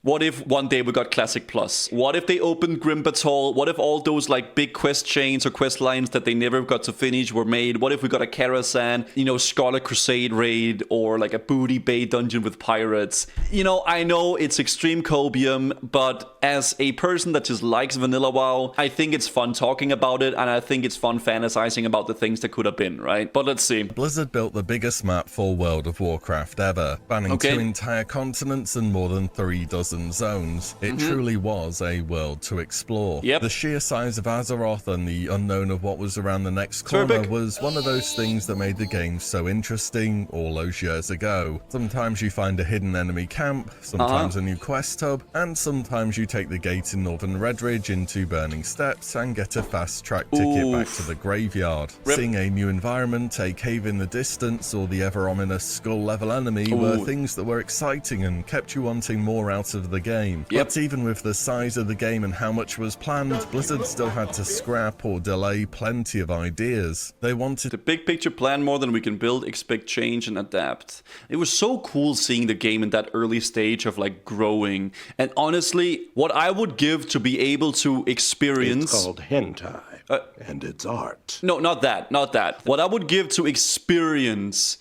What if one day we got Classic Plus? What if they opened Grim Batol? What if all those like big quest chains or quest lines that they never got to finish were made? What if we got a Karasan, Scarlet Crusade raid, or like a Booty Bay dungeon with pirates? I know it's extreme cobium, but as a person that just likes vanilla WoW, I think it's fun talking about it, and I think it's fun fantasizing about the things that could have been, right? But let's see. Blizzard built the biggest map for World of Warcraft ever, spanning 2 entire continents and more than 3 dozen zones. It truly was a world to explore. Yep. The sheer size of Azeroth and the unknown of what was around the next corner was one of those things that made the game so interesting all those years ago. Sometimes you find a hidden enemy camp, sometimes a new quest hub, and sometimes you take the gate in Northern Redridge into Burning Steppes and get a fast track ticket back to the graveyard. Seeing a new environment, a cave in the distance, or the ever ominous skull level enemy were things that were exciting and kept you wanting more out of the game. But even with the size of the game and how much was planned, Blizzard still had to scrap or delay plenty of ideas. They wanted the big picture plan more than we can build, expect change, and adapt. It was so cool seeing the game in that early stage of like growing. And honestly, what I would give to be able to experience... It's called hentai, and it's art. No, not that. What I would give to experience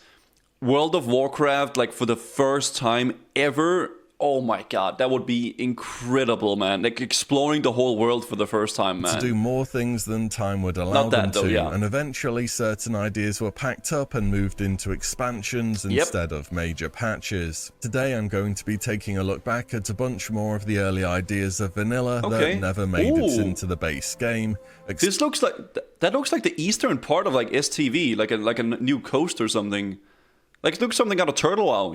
World of Warcraft like for the first time ever... Oh my god, that would be incredible, man. Like exploring the whole world for the first time, man. To do more things than time would allow them to. Yeah. And eventually certain ideas were packed up and moved into expansions instead of major patches. Today I'm going to be taking a look back at a bunch more of the early ideas of vanilla that never made it into the base game. This looks like that looks like the eastern part of like STV, like a new coast or something. Like it looks something out of Turtle WoW,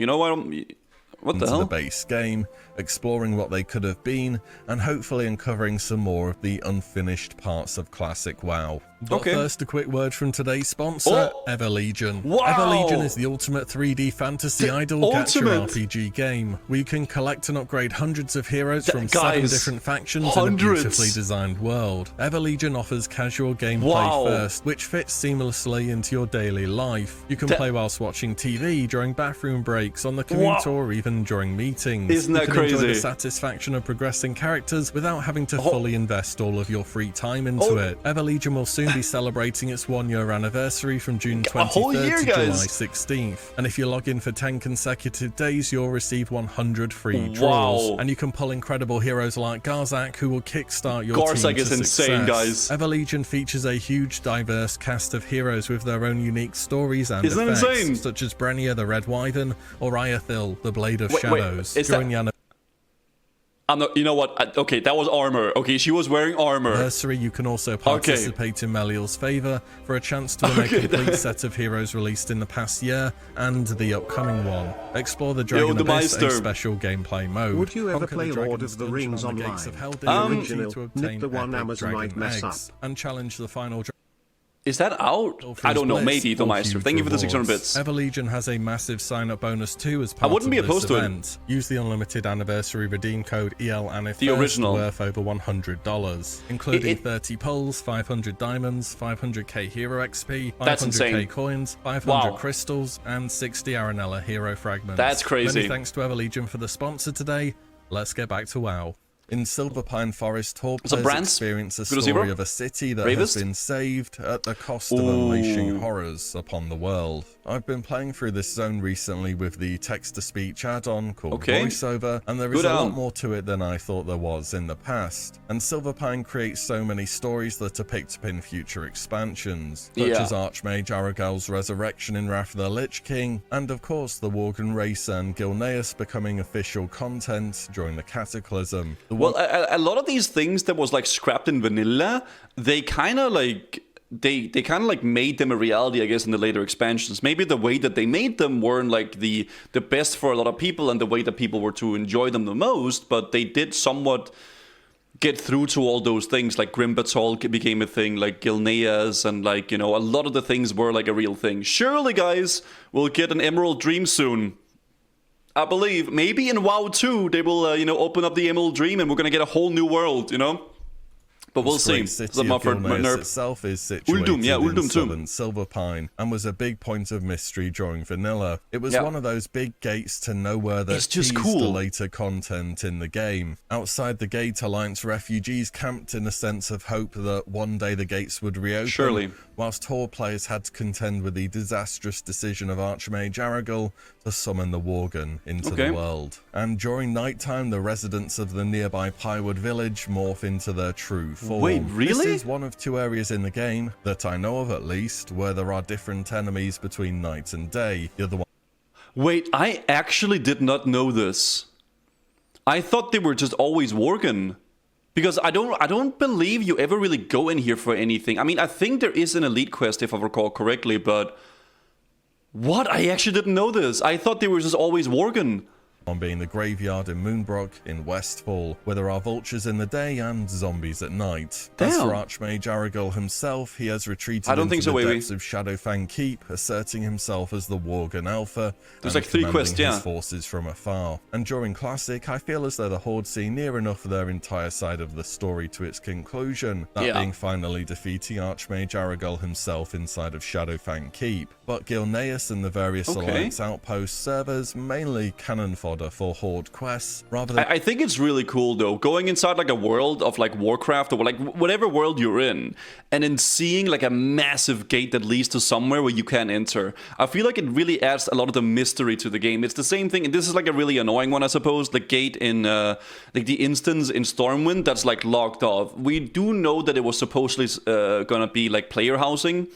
What the hell? The base game, exploring what they could have been, and hopefully uncovering some more of the unfinished parts of classic WoW. But first, a quick word from today's sponsor, Everlegion. Everlegion is the ultimate 3D fantasy idle gacha RPG game, where you can collect and upgrade hundreds of heroes from 7 different factions in a beautifully designed world. Everlegion offers casual gameplay first, which fits seamlessly into your daily life. You can play whilst watching TV, during bathroom breaks, on the commute, or even during meetings. Isn't that crazy? Enjoy the satisfaction of progressing characters without having to fully invest all of your free time into it. Everlegion will soon be celebrating its 1-year anniversary from June 23rd to July 16th. And if you log in for 10 consecutive days, you'll receive 100 free draws. And you can pull incredible heroes like Garzak, who will kickstart your team to success. Insane, guys. Everlegion features a huge, diverse cast of heroes with their own unique stories and effects, such as Brenia the Red Wyvern or Iathil the Blade of Shadows. You know what? Okay, that was armor. Okay, she was wearing armor. Anniversary, you can also participate in Meliel's Favor for a chance to win a complete set of heroes released in the past year and the upcoming one. Explore the Dragon Abyss, a special gameplay mode. Would you ever play Lord of the Rings online? The original, not the one Amazon might mess up. And challenge the final Is that out? I don't know. Maybe, the Meister. Thank you for the 600 bits. Everlegion has a massive sign-up bonus too as part I wouldn't of be this opposed event. to it. Use the unlimited anniversary redeem code ELANIFIRST, the original, worth over $100, including 30 pulls, 500 diamonds, 500k hero XP, 500k coins, 500 crystals, and 60 Aranella hero fragments. That's crazy. Many thanks to Everlegion for the sponsor today. Let's get back to WoW. In Silverpine Forest, Horde players experience a story of a city that has been saved at the cost of unleashing horrors upon the world. I've been playing through this zone recently with the text-to-speech add-on called VoiceOver, and there is a lot more to it than I thought there was in the past. And Silverpine creates so many stories that are picked up in future expansions, such as Archmage Aragal's resurrection in Wrath of the Lich King, and of course the Worgen race and Gilneas becoming official content during the Cataclysm. Well, a lot of these things that was like scrapped in vanilla, they kind of like they kind of like made them a reality, I guess, in the later expansions. Maybe the way that they made them weren't like the best for a lot of people and the way that people were to enjoy them the most, but they did somewhat get through to all those things. Like Grim Batol became a thing, like Gilneas, and like, a lot of the things were like a real thing. Surely, guys, we'll get an Emerald Dream soon. I believe maybe in WoW 2 they will, open up the Emerald Dream and we're gonna get a whole new world, But we'll see. The city of Gilneas itself is situated in southern Silverpine and was a big point of mystery during vanilla. It was one of those big gates to nowhere that teased the later content in the game. Outside the gate, Alliance refugees camped in a sense of hope that one day the gates would reopen, whilst Horde players had to contend with the disastrous decision of Archmage Aragorn to summon the Worgen into the world. And during nighttime, the residents of the nearby Pywood village morph into their true form. Wait, really? This is one of 2 areas in the game, that I know of at least, where there are different enemies between night and day. The other one. Wait, I actually did not know this. I thought they were just always Worgen. Because I don't believe you ever really go in here for anything. I mean, I think there is an elite quest if I recall correctly, but what? I actually didn't know this. I thought they were just always Worgen. On being the graveyard in Moonbrook in Westfall, where there are vultures in the day and zombies at night. As for Archmage Aragorn himself, he has retreated into the depths of Shadowfang Keep, asserting himself as the Worgen Alpha. There's like 3 quests, his forces from afar. And during Classic, I feel as though the Horde see near enough their entire side of the story to its conclusion, that being finally defeating Archmage Aragorn himself inside of Shadowfang Keep. But Gilneas and the various Alliance outposts serve as mainly cannon fodder for Horde quests, rather than... I think it's really cool, though, going inside like a world of like Warcraft or like whatever world you're in, and then seeing like a massive gate that leads to somewhere where you can't enter. I feel like it really adds a lot of the mystery to the game. It's the same thing, and this is like a really annoying one, I suppose, the gate in like the instance in Stormwind that's like locked off. We do know that it was supposedly gonna be like player housing,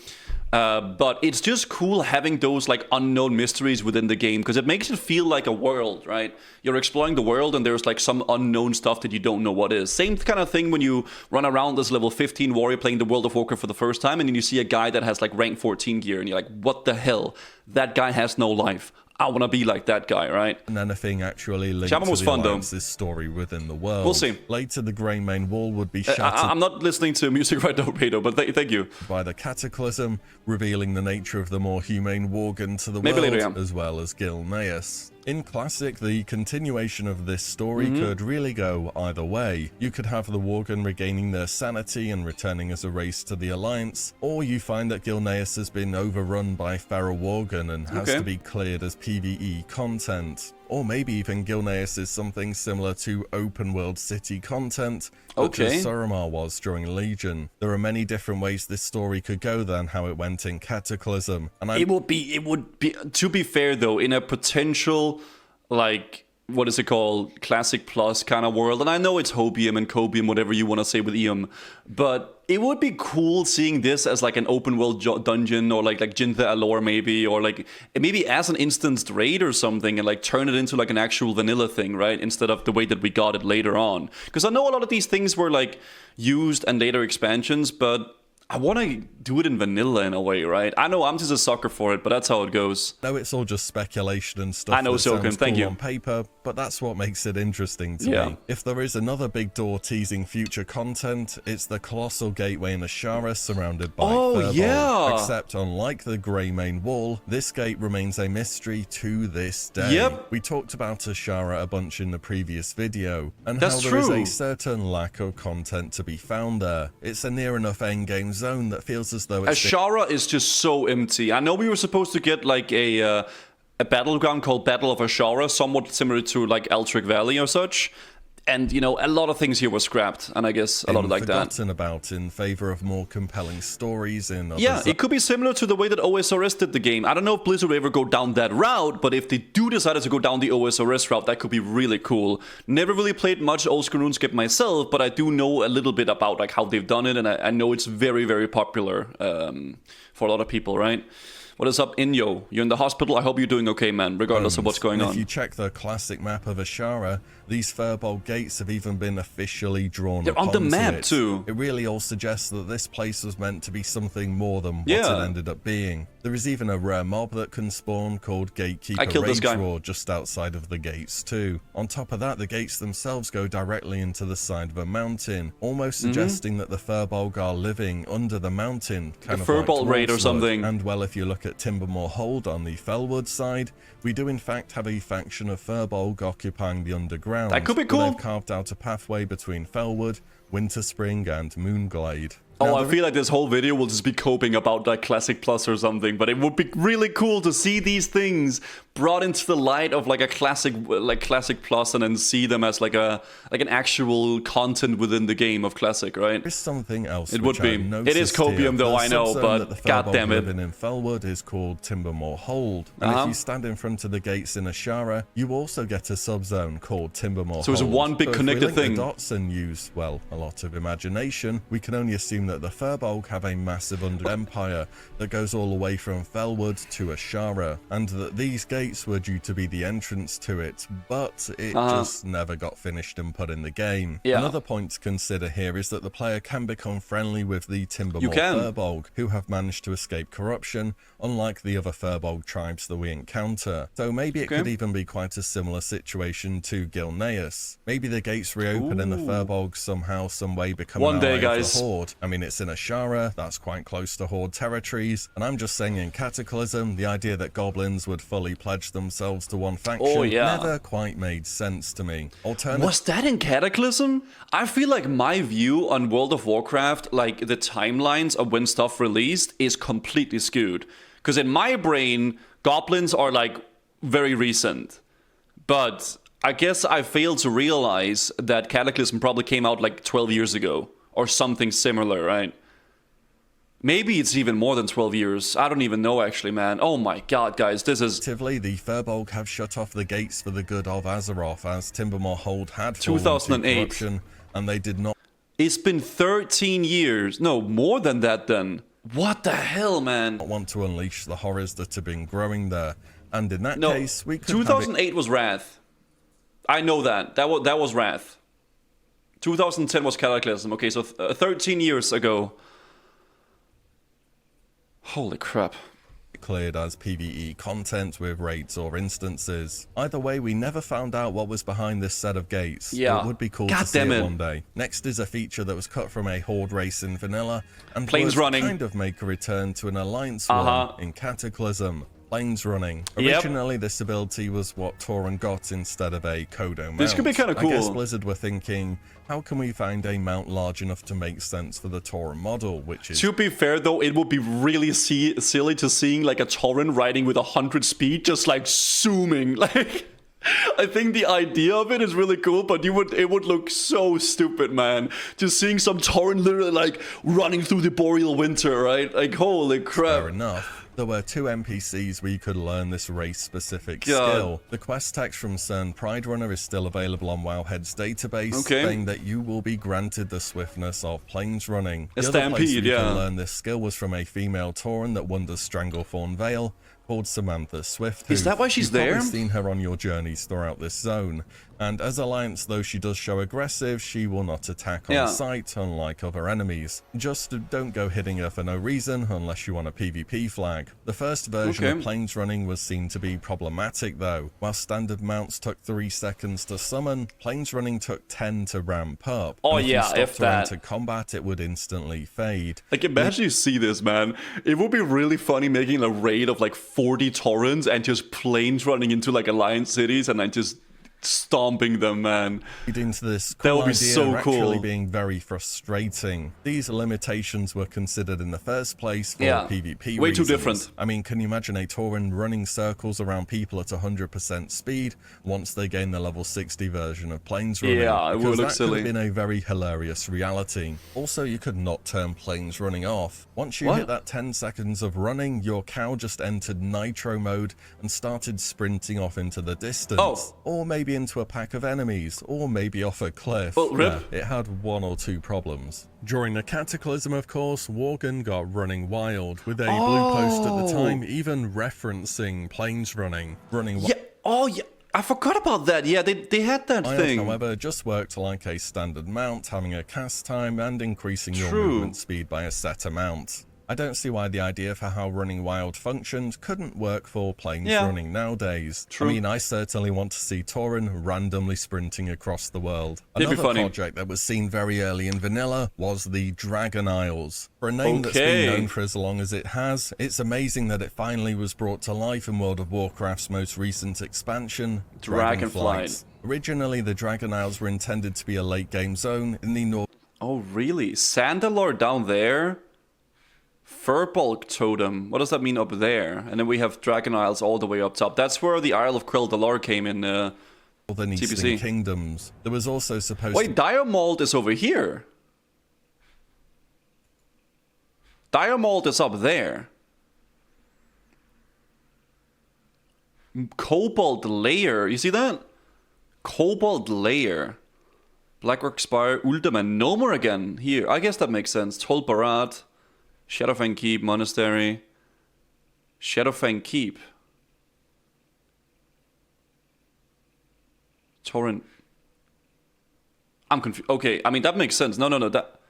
but it's just cool having those like unknown mysteries within the game, because it makes it feel like a world, right? You're exploring the world and there's like some unknown stuff that you don't know what is. Same kind of thing when you run around as level 15 warrior playing the World of Warcraft for the first time, and then you see a guy that has like rank 14 gear and you're like, what the hell? That guy has no life. I want to be like that guy, right? And anything actually linked to the Alliance's story within the world. We'll see. Later, the Grey Main Wall would be shattered. I'm not listening to music right now, Pedro, but thank you. By the Cataclysm, revealing the nature of the more humane Worgen to the Maybe world, later, as well as Gilneas. In Classic, the continuation of this story could really go either way. You could have the Worgen regaining their sanity and returning as a race to the Alliance, or you find that Gilneas has been overrun by feral Worgen and has to be cleared as PvE content. Or maybe even Gilneas is something similar to open world city content, such as Suramar was during Legion. There are many different ways this story could go than how it went in Cataclysm. And it would be, to be fair though, in a potential, like, what is it called, Classic Plus kind of world, and I know it's Hobium and Cobium, whatever you want to say with Eum, but it would be cool seeing this as like an open world dungeon, or like Jintha Alor maybe, or like maybe as an instanced raid or something, and like turn it into like an actual vanilla thing, right? Instead of the way that we got it later on. Because I know a lot of these things were like used and later expansions, but I want to do it in vanilla in a way, right? I know I'm just a sucker for it, but that's how it goes. No, it's all just speculation and stuff. I know, Silken, thank you. On paper, but that's what makes it interesting to me. If there is another big door teasing future content, it's the Colossal Gateway in Ashara surrounded by Firbolg. Except unlike the Grey Main Wall, this gate remains a mystery to this day. We talked about Ashara a bunch in the previous video, and how there is a certain lack of content to be found there. It's a near enough endgame zone that feels as though it's... Ashara is just so empty. I know we were supposed to get like a battleground called Battle of Ashara, somewhat similar to like Altric Valley or such. And, you know, a lot of things here were scrapped, and I guess a lot of like that. Forgotten about in favor of more compelling stories in others. Yeah, it could be similar to the way that OSRS did the game. I don't know if Blizzard will ever go down that route, but if they do decide to go down the OSRS route, that could be really cool. Never really played much old school RuneScape myself, but I do know a little bit about like how they've done it, and I know it's very, very popular for a lot of people, right? What is up, Inyo? You're in the hospital? I hope you're doing okay, man, regardless of what's going on. If you check the classic map of Ashara, these Firbolg gates have even been officially drawn They're on the map, too. It really all suggests that this place was meant to be something more than what it ended up being. There is even a rare mob that can spawn called Gatekeeper I killed this guy. Rageroar just outside of the gates too. On top of that, the gates themselves go directly into the side of a mountain, almost suggesting that the Furbolg are living under the mountain, kind of like Furbolg raid or something. And well, if you look at Timbermoor Hold on the Felwood side, we do in fact have a faction of Furbolg occupying the underground. That could be cool. They've carved out a pathway between Felwood, Winterspring, and Moonglade. Oh, I feel like this whole video will just be coping about like Classic Plus or something, but it would be really cool to see these things brought into the light of like a Classic Plus, and then see them as like an actual content within the game of Classic, right? There's something else. It would be. It is copium though, I know, but god damn it. Living in Felwood is called Timbermoor Hold, and if you stand in front of the gates in Ashara, you also get a subzone called Timbermoor Hold. So it's one big connected thing. If we link the dots and use, well, a lot of imagination, we can only assume that the Furbolg have a massive empire that goes all the way from Felwood to Ashara, and that these gates were due to be the entrance to it, but it just never got finished and put in the game. Another point to consider here is that the player can become friendly with the Timbermoor Furbolg, who have managed to escape corruption, unlike the other Furbolg tribes that we encounter. So maybe it could even be quite a similar situation to Gilneas. Maybe the gates reopen and the Furbolg somehow, some way become an ally of the Horde. I mean, it's in Ashara, that's quite close to Horde territories, and I'm just saying in Cataclysm, the idea that goblins would fully pledge themselves to one faction never quite made sense to me. Was that in Cataclysm? I feel like my view on World of Warcraft, like the timelines of when stuff released, is completely skewed. Because in my brain, goblins are like very recent. But I guess I failed to realize that Cataclysm probably came out like 12 years ago. Or something similar, right? Maybe it's even more than 12 years. I don't even know, actually, man. Oh my god, guys, this is... Actively, the Furbolg have shut off the gates for the good of Azeroth, as Timbermoor Hold had 2008. And they did not... It's been 13 years. No, more than that, then. What the hell, man? Want to unleash the horrors that have been growing there. And in that case, we could 2008 was Wrath. I know that. That was Wrath. 2010 was Cataclysm. Okay, so 13 years ago. Holy crap. Cleared as PvE content with raids or instances. Either way, we never found out what was behind this set of gates. Yeah. It would be cool to see it one day. Next is a feature that was cut from a Horde race in vanilla and Plains running. Kind of make a return to an Alliance one in Cataclysm. Plains running. Originally, this ability was what Tauren got instead of a Kodo mount. This could be kind of cool. I guess Blizzard were thinking, how can we find a mount large enough to make sense for the Tauren model, which is... To be fair, though, it would be really silly to seeing like a Tauren riding with 100 speed, just like zooming. Like, I think the idea of it is really cool, but it would look so stupid, man. Just seeing some Tauren literally like running through the boreal winter, right? Like, holy crap. Fair enough. There were 2 NPCs where you could learn this race-specific skill. The quest text from CERN Pride Runner is still available on Wowhead's database, saying that you will be granted the swiftness of plains running. The other place you could learn this skill was from a female Tauren that wanders Stranglethorn Vale, called Samantha Swift. Is that why she's there? You've probably seen her on your journeys throughout this zone. And as Alliance, though she does show aggressive, she will not attack on sight, unlike other enemies. Just don't go hitting her for no reason, unless you want a PvP flag. The first version of Plains running was seen to be problematic, though. While standard mounts took 3 seconds to summon, Plains running took 10 to ramp up. Oh and yeah, if that. To combat, it would instantly fade. Like, imagine you see this, man. It would be really funny making a raid of like 40 Taurens and just Plains running into like Alliance cities and then just stomping them, man. Into this that would be so cool. Actually being very frustrating. These limitations were considered in the first place for PvP way reasons. Too different. I mean, can you imagine a Tauren running circles around people at 100% speed once they gain the level 60 version of Plains running? Yeah, it would look silly. That could have been a very hilarious reality. Also, you could not turn Plains running off. Once you hit that 10 seconds of running, your cow just entered nitro mode and started sprinting off into the distance. Or maybe into a pack of enemies, or maybe off a cliff. It had 1 or 2 problems. During the Cataclysm, of course, Worgen got running wild, with a blue post at the time even referencing Plains running. I forgot about that. Yeah, they had that thing. However, just worked like a standard mount, having a cast time and increasing your movement speed by a set amount. I don't see why the idea for how running wild functioned couldn't work for planes running nowadays. True. I mean, I certainly want to see Tauren randomly sprinting across the world. It'd be Another funny. project that was seen very early in vanilla was the Dragon Isles. For a name that's been known for as long as it has, it's amazing that it finally was brought to life in World of Warcraft's most recent expansion, Dragonflight. Originally, the Dragon Isles were intended to be a late-game zone in the north. Oh, really? Sandalore down there? Furbolg Totem. What does that mean up there? And then we have Dragon Isles all the way up top. That's where the Isle of Quel'Dalar came in Northern Eastern Kingdoms. There was also supposed Wait, Diamold is over here. Diamold is up there. Cobalt Layer. You see that? Cobalt Layer. Blackrock Spire, Uldaman, no more again. Here, I guess that makes sense. Tol Barad, Shadowfang Keep, Monastery. Shadowfang Keep. Torrent. I'm confused. Okay, I mean, that makes sense. No, that...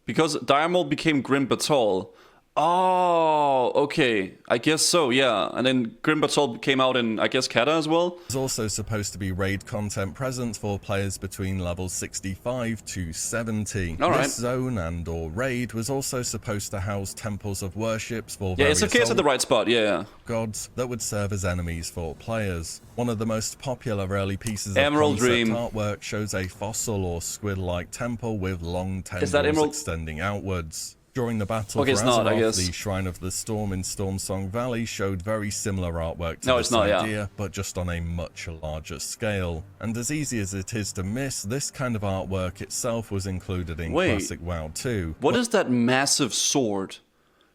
Because Diamold became Grim Batol. Oh, okay. I guess so, yeah. And then Grim Batol came out in, I guess, Kata as well. There's also supposed to be raid content present for players between levels 65 to 70. All right. This zone and or raid was also supposed to house temples of worships for Yeah, it's okay, it's at the right spot, yeah. gods that would serve as enemies for players. One of the most popular early pieces of Emerald concept Dream artwork shows a fossil or squid-like temple with long tendrils Emerald? extending outwards. During the battle Okay, for it's not, I Azeroth, guess. the Shrine of the Storm in Stormsong Valley showed very similar artwork to No, this it's not, idea, yeah. but just on a much larger scale. And as easy as it is to miss, this kind of artwork itself was included in Classic WoW 2. What is that massive sword?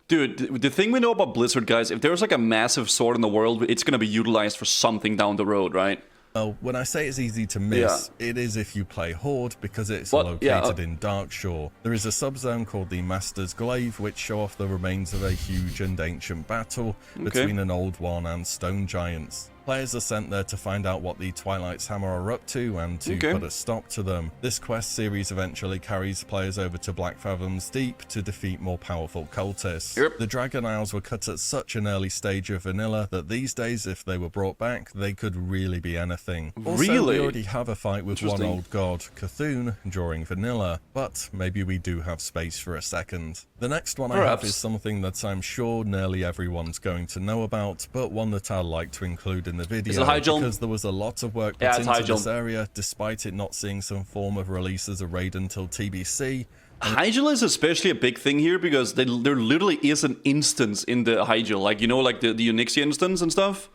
Dude, the thing we know about Blizzard, guys, if there's like a massive sword in the world, it's gonna be utilized for something down the road, right? Well, when I say it's easy to miss, it is if you play Horde, because it's located in Darkshore. There is a subzone called the Master's Glaive, which show off the remains of a huge and ancient battle between an old one and stone giants. Players are sent there to find out what the Twilight's Hammer are up to and to put a stop to them. This quest series eventually carries players over to Black Fathoms Deep to defeat more powerful cultists. The Dragon Isles were cut at such an early stage of vanilla that these days, if they were brought back, they could really be anything. Also, we already have a fight with one old god, Cthulhu, during vanilla, but maybe we do have space for a second. The next one I have is something that I'm sure nearly everyone's going to know about, but one that I'd like to include in the video because there was a lot of work put into this area, despite it not seeing some form of release as a raid until TBC. Hyjal is especially a big thing here because there literally is an instance in the Hyjal, like, you know, like the Onyxia instance and stuff.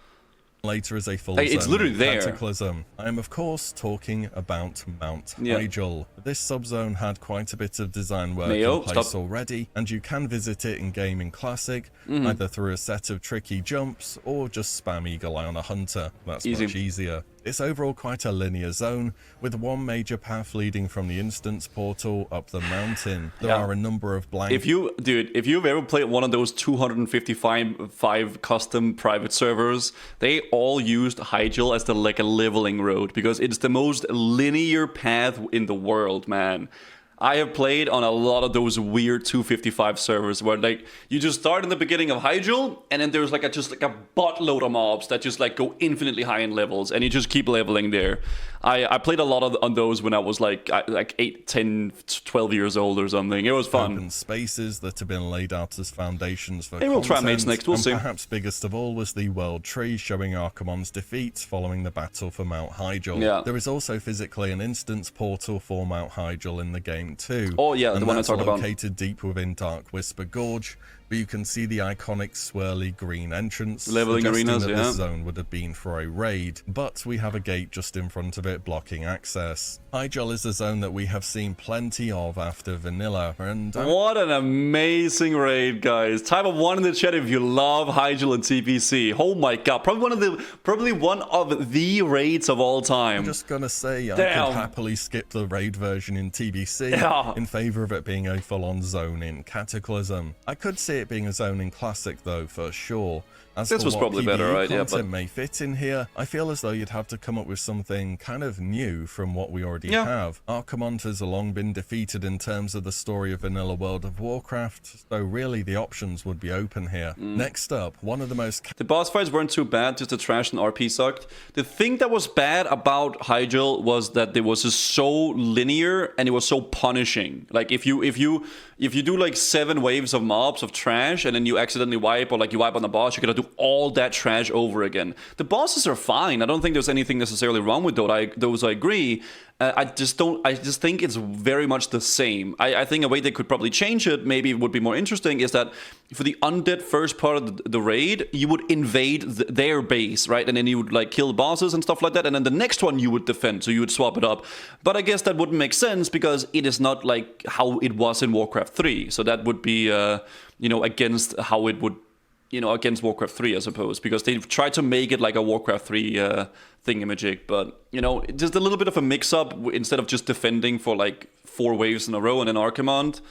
Later as a full it's literally there. Cataclysm. I am of course talking about Mount Hyjal. This subzone had quite a bit of design work in place already, and you can visit it in game in Classic, either through a set of tricky jumps or just spam Eagle Eye on a hunter. That's much easier. It's overall quite a linear zone, with one major path leading from the instance portal up the mountain. There are a number of blank... If you've ever played one of those 255 custom private servers, they all used Hyjal as like a leveling road, because it's the most linear path in the world, man. I have played on a lot of those weird 255 servers where like you just start in the beginning of Hyjal and then there's like a buttload of mobs that just like go infinitely high in levels and you just keep leveling there. I played a lot on those when I was like 8, 10, 12 years old or something. It was fun. Open spaces that have been laid out as foundations for we'll try Mates next, we'll see. Perhaps biggest of all was the World Tree showing Archimonde's defeat following the battle for Mount Hyjal. There is also physically an instance portal for Mount Hyjal in the game too. Oh yeah, the one I talked about. Located deep within Dark Whisper Gorge, but you can see the iconic swirly green entrance, leveling arenas, that this zone would have been for a raid, but we have a gate just in front of it blocking access. Hyjal is a zone that we have seen plenty of after vanilla, and what an amazing raid, guys. Type of 1 in the chat if you love Hyjal and TPC. Oh my god, probably one of the raids of all time. I'm just gonna say I could happily skip the raid version in TBC in favor of it being a full-on zone in Cataclysm. I could see it being a zone in Classic though, for sure. As this was probably better, right? Yeah, but may fit in here. I feel as though you'd have to come up with something kind of new from what we already have. Archimonte has long been defeated in terms of the story of vanilla World of Warcraft, so really the options would be open here. Next up, one of the most... The boss fights weren't too bad, just the trash and RP sucked. The thing that was bad about Hyjal was that it was just so linear and it was so punishing. Like if you do like 7 waves of mobs of trash and then you accidentally wipe, or like you wipe on the boss, you gotta do all that trash over again. The bosses are fine. I don't think there's anything necessarily wrong with those. I agree. I just think it's very much the same. I think a way they could probably change it, maybe it would be more interesting, is that for the undead first part of the raid, you would invade their base, right? And then you would like kill bosses and stuff like that. And then the next one you would defend, so you would swap it up. But I guess that wouldn't make sense because it is not like how it was in Warcraft 3. So that would be, against how it would, against Warcraft 3, I suppose, because they've tried to make it like a Warcraft 3 thingamajig, but, just a little bit of a mix-up instead of just defending for like 4 waves in a row and then Archimonte.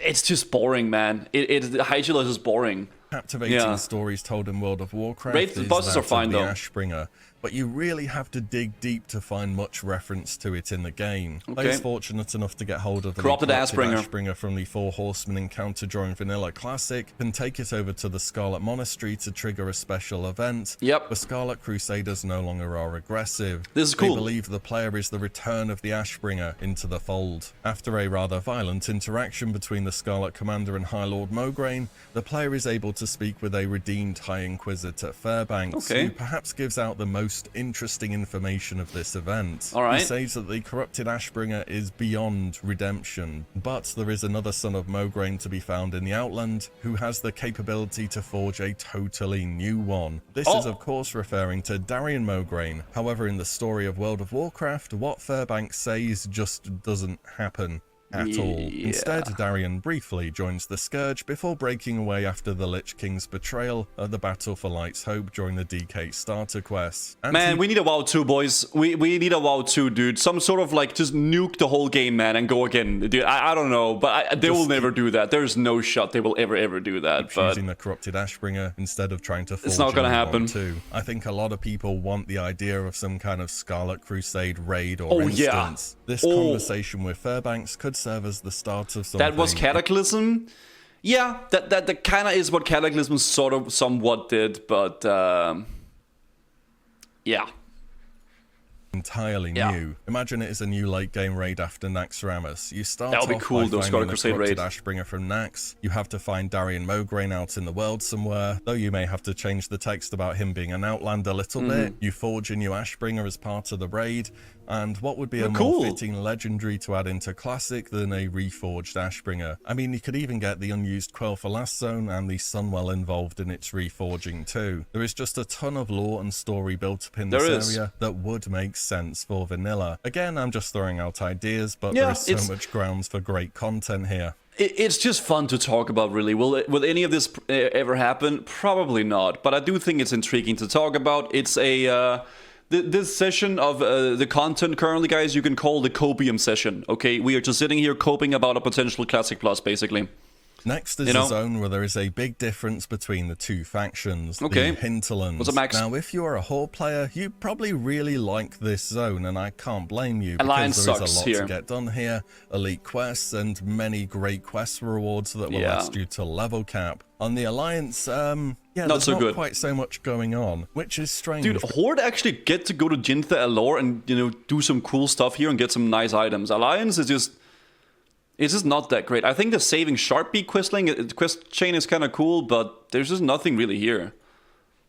It's just boring, man. Hyjal is just boring. Captivating stories told in World of Warcraft bosses are fine, though. Ashbringer, but you really have to dig deep to find much reference to it in the game. I was fortunate enough to get hold of the corrupted Ashbringer from the 4 Horsemen encounter during Vanilla Classic, and take it over to the Scarlet Monastery to trigger a special event. Yep. The Scarlet Crusaders no longer are aggressive. This is cool. They believe the player is the return of the Ashbringer into the fold. After a rather violent interaction between the Scarlet Commander and High Lord Mograine, the player is able to speak with a redeemed High Inquisitor Fairbanks, who perhaps gives out the most interesting information of this event. He says that the corrupted Ashbringer is beyond redemption, but there is another son of Mograine to be found in the Outland who has the capability to forge a totally new one. This is of course referring to Darian Mograine. However, in the story of World of Warcraft, what Fairbanks says just doesn't happen at all. Instead, Darian briefly joins the Scourge before breaking away after the Lich King's betrayal at the Battle for Light's Hope during the DK starter quest. Man, we need a WoW 2, boys. We need a WoW 2, dude. Some sort of like just nuke the whole game, man, and go again. Dude, I don't know, but they will never do that. There's no shot they will ever do that. But using the corrupted Ashbringer instead of trying to forge it's not gonna happen. I think a lot of people want the idea of some kind of Scarlet Crusade raid or instance. This conversation with Fairbanks could serve as the start of something. That was Cataclysm. Yeah, that kind of is what Cataclysm sort of somewhat did, but yeah. Entirely new. Imagine it is a new late game raid after Naxxramas. You start That'll be cool, though. Scarlet Crusade raid. Ashbringer from Nax. You have to find Darian Mograine out in the world somewhere, though you may have to change the text about him being an outland a little bit. You forge a new Ashbringer as part of the raid, and what would be a more fitting legendary to add into Classic than a reforged Ashbringer? I mean, you could even get the unused Quell for Last Zone and the Sunwell involved in its reforging too. There is just a ton of lore and story built up in this area that would make sense for vanilla. Again, I'm just throwing out ideas, but there is so much grounds for great content here. It's just fun to talk about, really. Will any of this ever happen? Probably not, but I do think it's intriguing to talk about. It's a... This session of the content currently, guys, you can call the copium session, okay? We are just sitting here coping about a potential Classic Plus, basically. Next is a zone where there is a big difference between the 2 factions, the Hinterlands. What's up, Max? Now, if you are a Horde player, you probably really like this zone, and I can't blame you, Alliance because there is a lot here to get done here, elite quests, and many great quest rewards that will last you till level cap. On the Alliance, there's not quite so much going on, which is strange. Dude, Horde actually get to go to Jintha Alor and, do some cool stuff here and get some nice items. Alliance is just... It's just not that great. I think the Saving Sharpie quest chain is kind of cool, but there's just nothing really here.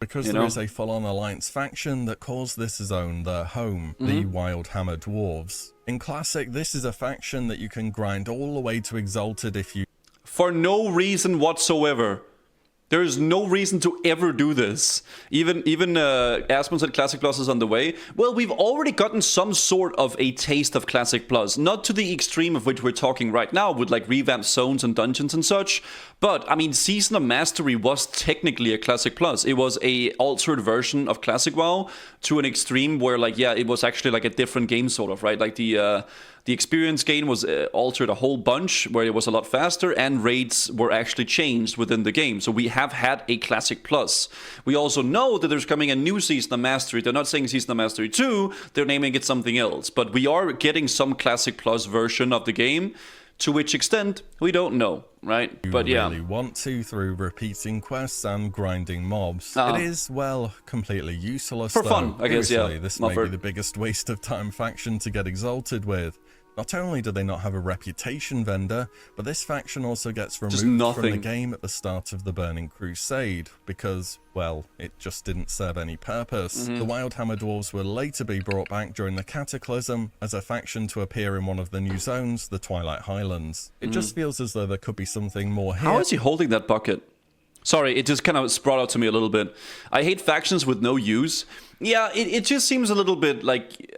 Because there is a full-on Alliance faction that calls this zone their home, the Wild Hammer Dwarves. In Classic, this is a faction that you can grind all the way to Exalted if you... For no reason whatsoever. There is no reason to ever do this. Even Aspen said Classic Plus is on the way. Well, we've already gotten some sort of a taste of Classic Plus. Not to the extreme of which we're talking right now, with like revamped zones and dungeons and such. But, I mean, Season of Mastery was technically a Classic Plus. It was a altered version of Classic WoW to an extreme where, like, it was actually like a different game sort of, right? Like the The experience gain was altered a whole bunch, where it was a lot faster, and raids were actually changed within the game. So we have had a Classic Plus. We also know that there's coming a new Season of Mastery. They're not saying Season of Mastery 2, they're naming it something else. But we are getting some Classic Plus version of the game. To which extent, we don't know, right? But yeah. You really want to through repeating quests and grinding mobs. It is, well, completely useless, for fun, I guess, yeah. This may be the biggest waste of time faction to get exalted with. Not only do they not have a reputation vendor, but this faction also gets removed from the game at the start of the Burning Crusade, because, well, it just didn't serve any purpose. The Wildhammer Dwarves will later be brought back during the Cataclysm as a faction to appear in one of the new zones, the Twilight Highlands. It just feels as though there could be something more here. How is he holding that bucket? Sorry, it just kind of brought out to me a little bit. I hate factions with no use. Yeah, it just seems a little bit like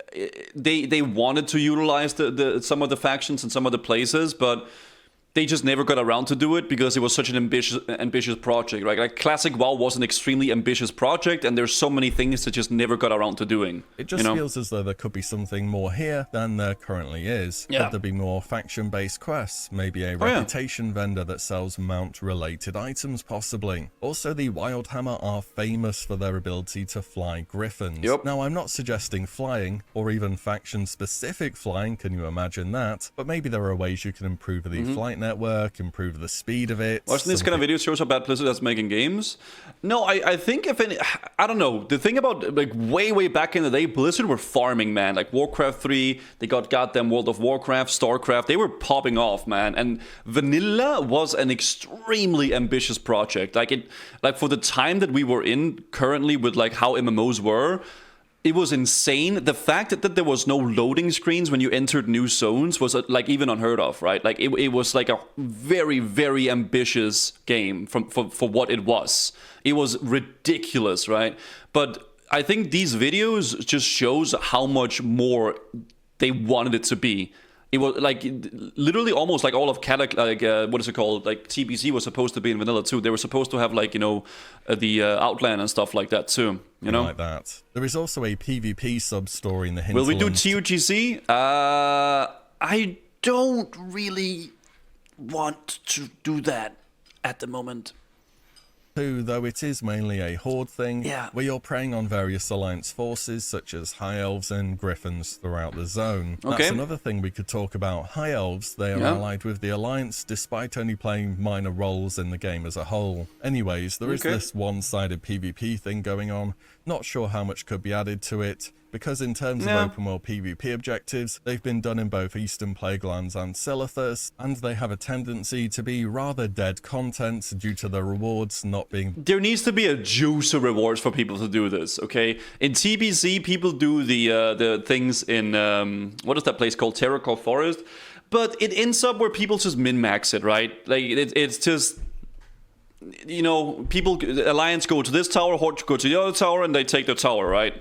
they wanted to utilize some of the factions in some of the places, but they just never got around to do it because it was such an ambitious project, right? Like Classic WoW was an extremely ambitious project, and there's so many things that just never got around to doing. It just feels as though there could be something more here than there currently is. Yeah. Could there be more faction-based quests? Maybe a reputation vendor that sells mount-related items, possibly. Also, the Wildhammer are famous for their ability to fly griffins. Now, I'm not suggesting flying, or even faction-specific flying, can you imagine that? But maybe there are ways you can improve the flight network, improve the speed of it. Watching this kind of video shows how bad Blizzard is making games. No, I think if any, I don't know. The thing about like way back in the day, Blizzard were farming, man. Like Warcraft 3, they got goddamn World of Warcraft, StarCraft. They were popping off, man. And Vanilla was an extremely ambitious project. Like for the time that we were in currently with like how MMOs were, it was insane. The fact that there was no loading screens when you entered new zones was like even unheard of, right? Like it was like a very ambitious game for what it was. It was ridiculous, right? But I think these videos just shows how much more they wanted it to be. It was like literally almost like all of what is it called? Like TBC was supposed to be in vanilla too. They were supposed to have like, you know, the Outland and stuff like that too. You know, like that. There is also a PvP sub story in the hinterlands. Will we do TUGC? I don't really want to do that at the moment. Though it is mainly a horde thing, where you're preying on various alliance forces such as high elves and griffins throughout the zone. That's another thing we could talk about. High elves, they are allied with the alliance despite only playing minor roles in the game as a whole. Anyways, there is this one-sided PvP thing going on. Not sure how much could be added to it, because in terms of open world PvP objectives, they've been done in both Eastern Plaguelands and Silithus, and they have a tendency to be rather dead content due to the rewards not being... There needs to be a juice of rewards for people to do this, okay? In TBC, people do the things in, what is that place called? Terracore Forest? But it ends up where people just min-max it, right? Like, it's just... You know, Alliance go to this tower, Horde go to the other tower, and they take the tower, right?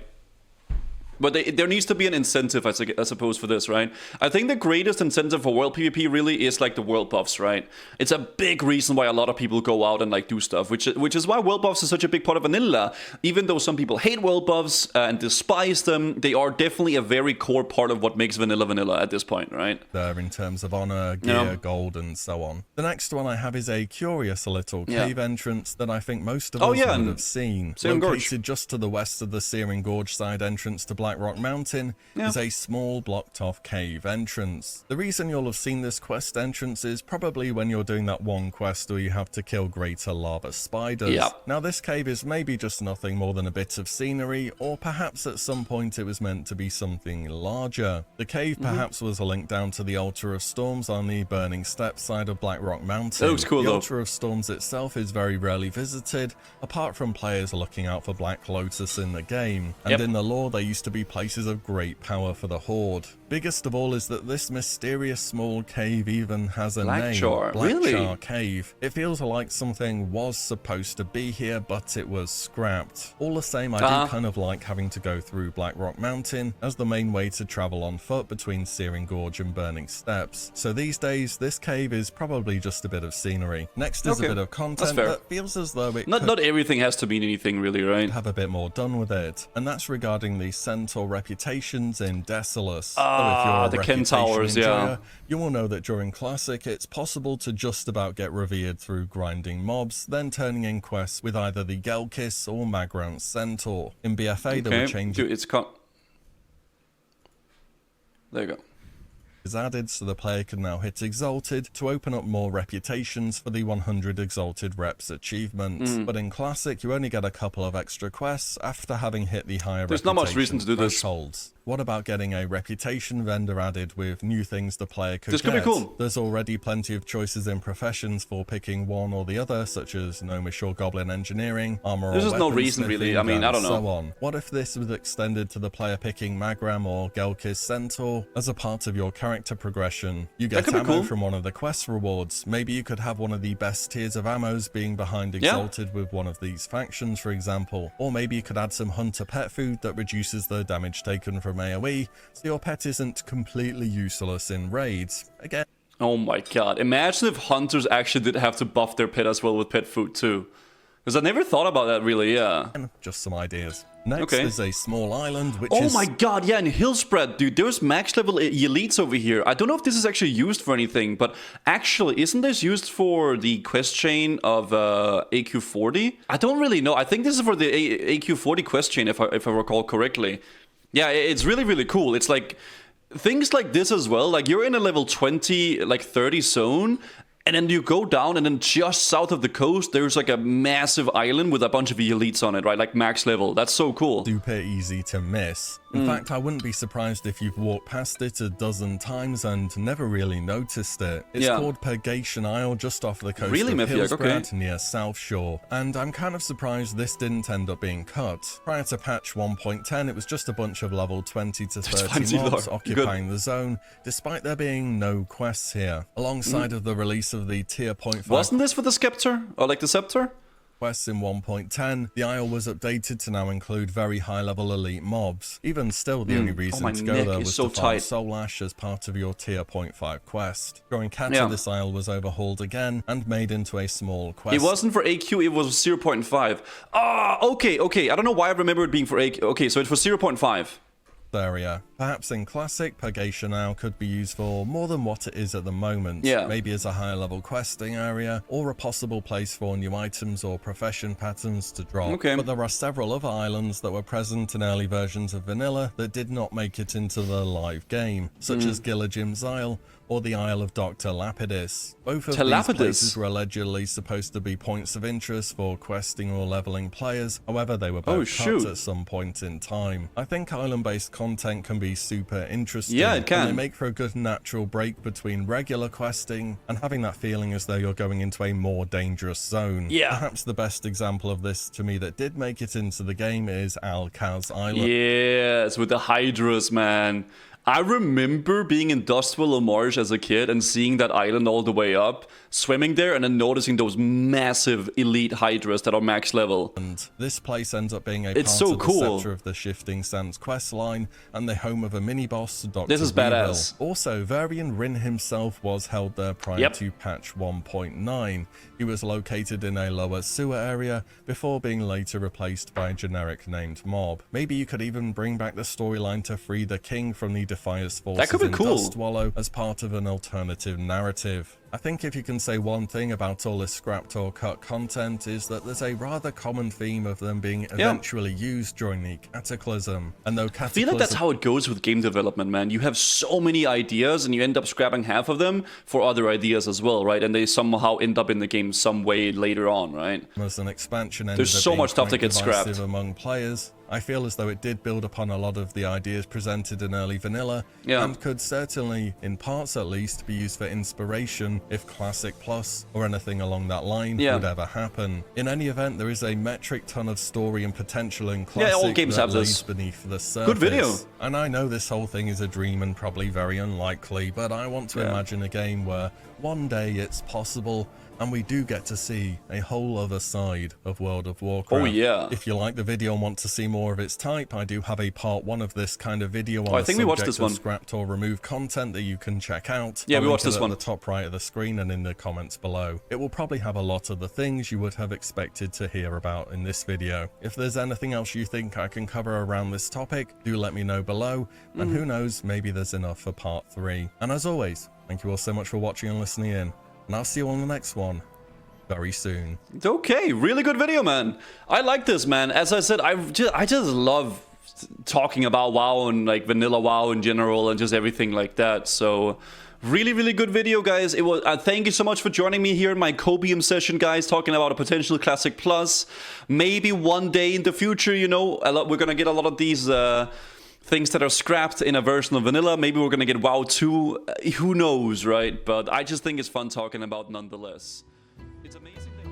But there needs to be an incentive, I suppose, for this, right? I think the greatest incentive for world PvP really is like the world buffs, right? It's a big reason why a lot of people go out and like do stuff, which is why world buffs is such a big part of vanilla. Even though some people hate world buffs and despise them, they are definitely a very core part of what makes vanilla at this point, right? There in terms of honor, gear, gold, and so on. The next one I have is a curious little cave entrance that I think most of us would have seen. Located just to the west of the Searing Gorge side entrance to Black Rock Mountain is a small blocked off cave entrance. The reason you'll have seen this quest entrance is probably when you're doing that one quest where you have to kill greater lava spiders. Now this cave is maybe just nothing more than a bit of scenery, or perhaps at some point it was meant to be something larger. The cave perhaps was a link down to the Altar of Storms on the Burning Steps side of Black Rock Mountain. That looks cool, the though. Altar of Storms itself is very rarely visited, apart from players looking out for Black Lotus in the game, and in the lore they used to be places of great power for the Horde. Biggest of all is that this mysterious small cave even has a name. Blackchar Cave. It feels like something was supposed to be here, but it was scrapped. All the same, I do kind of like having to go through Black Rock Mountain as the main way to travel on foot between Searing Gorge and Burning Steps. So these days, this cave is probably just a bit of scenery. Next is a bit of content that feels as though it not everything has to mean anything really, right? Have a bit more done with it. And that's regarding the Centaur reputations in Desolus. Ah, the Ken Towers, yeah. You will know that during Classic, it's possible to just about get revered through grinding mobs, then turning in quests with either the Gelkis or Magrant Centaur. In BFA, they were changing... Dude, there you go. Is added so the player can now hit Exalted to open up more reputations for the 100 Exalted Reps achievement. But in Classic, you only get a couple of extra quests after having hit the higher There's not much reason to do thresholds. What about getting a reputation vendor added with new things the player could get? This could be cool. There's already plenty of choices in professions for picking one or the other, such as Gnomish or Goblin Engineering, Armor There's just no reason really, I mean, I don't know. So on. What if this was extended to the player picking Magram or Gelkis Centaur as a part of your character progression? You get ammo from one of the quest rewards. Maybe you could have one of the best tiers of ammos being behind Exalted with one of these factions, for example. Or maybe you could add some hunter pet food that reduces the damage taken from AoE, so your pet isn't completely useless in raids. Again. Oh my god, imagine if hunters actually did have to buff their pet as well with pet food too. Because I never thought about that really, yeah. Just some ideas. Next is a small island, which is... Oh my god, yeah, in Hillspread, dude, there's max level elites over here. I don't know if this is actually used for anything, but actually, isn't this used for the quest chain of AQ40? I don't really know. I think this is for the AQ40 quest chain, if I recall correctly. Yeah, it's really, really cool. It's like things like this as well. Like you're in a level 20, like 30 zone, and then you go down, and then just south of the coast, there's like a massive island with a bunch of elites on it, right? Like max level. That's so cool. Super easy to miss. In fact, I wouldn't be surprised if you've walked past it a dozen times and never really noticed it. It's called Purgation Isle, just off the coast of Hillspread near South Shore. And I'm kind of surprised this didn't end up being cut. Prior to patch 1.10, it was just a bunch of level 20 to 30 mobs occupying the zone, despite there being no quests here. Alongside of the release of the tier 0.5... Wasn't this for the Scepter? Or like the Scepter? Quests in 1.10, the Isle was updated to now include very high-level elite mobs. Even still, the only reason to go there was to find Soul Ash as part of your tier 0.5 quest. During Kata, this Isle was overhauled again and made into a small quest. It wasn't for AQ, it was 0.5. Ah, okay. I don't know why I remember it being for AQ. Okay, so it's for 0.5. Area. Perhaps in Classic, Purgation now could be used for more than what it is at the moment. Maybe as a higher level questing area, or a possible place for new items or profession patterns to drop. But there are several other islands that were present in early versions of Vanilla that did not make it into the live game, such as Gilligim's Isle, or the Isle of Dr. Lapidus. Both of these places were allegedly supposed to be points of interest for questing or leveling players, however they were both cut at some point in time. I think island-based content can be super interesting. Yeah, it can. And they make for a good natural break between regular questing and having that feeling as though you're going into a more dangerous zone. Perhaps the best example of this to me that did make it into the game is Al-Kaz Island. Yes, with the Hydras, man. I remember being in Dustwillow Marsh as a kid and seeing that island all the way up, swimming there, and then noticing those massive elite hydras that are max level. And this place ends up being a part of the Scepter of the Shifting Sands quest line and the home of a mini-boss, Dr. This is badass. Also, Varian Rin himself was held there prior to patch 1.9. He was located in a lower sewer area before being later replaced by a generic named mob. Maybe you could even bring back the storyline to free the king from the Defias forces in Dustwallow as part of an alternative narrative. I think if you can say one thing about all this scrapped or cut content is that there's a rather common theme of them being eventually used during the Cataclysm. And though Cataclysm... I feel like that's how it goes with game development, man. You have so many ideas and you end up scrapping half of them for other ideas as well, right? And they somehow end up in the game some way later on, right? As an expansion, there's so much stuff that gets scrapped among players. I feel as though it did build upon a lot of the ideas presented in early vanilla, and could certainly, in parts at least, be used for inspiration if Classic Plus or anything along that line would ever happen. In any event, there is a metric ton of story and potential in Classic all games have lays beneath the surface. Good video. And I know this whole thing is a dream and probably very unlikely, but I want to imagine a game where one day it's possible and we do get to see a whole other side of World of Warcraft. Oh yeah. If you like the video and want to see more more of its type, I do have a part 1 of this kind of video on I think we watched this one. Scrapped or removed content that you can check out. Yeah, we watched this one. one. At the top right of the screen and in the comments below. It will probably have a lot of the things you would have expected to hear about in this video. If there's anything else you think I can cover around this topic, do let me know below, and who knows, maybe there's enough for part 3. And as always, thank you all so much for watching and listening in, and I'll see you on the next one very soon. Okay, really good video, man. I like this, man. As I said, I just love talking about WoW and like vanilla WoW in general and just everything like that. So really, really good video, guys. It was. Thank you so much for joining me here in my Copium session, guys, talking about a potential Classic Plus. Maybe one day in the future, you know, we're gonna get a lot of these things that are scrapped in a version of vanilla. Maybe we're gonna get WoW 2. Who knows, right? But I just think it's fun talking about nonetheless. It's amazing that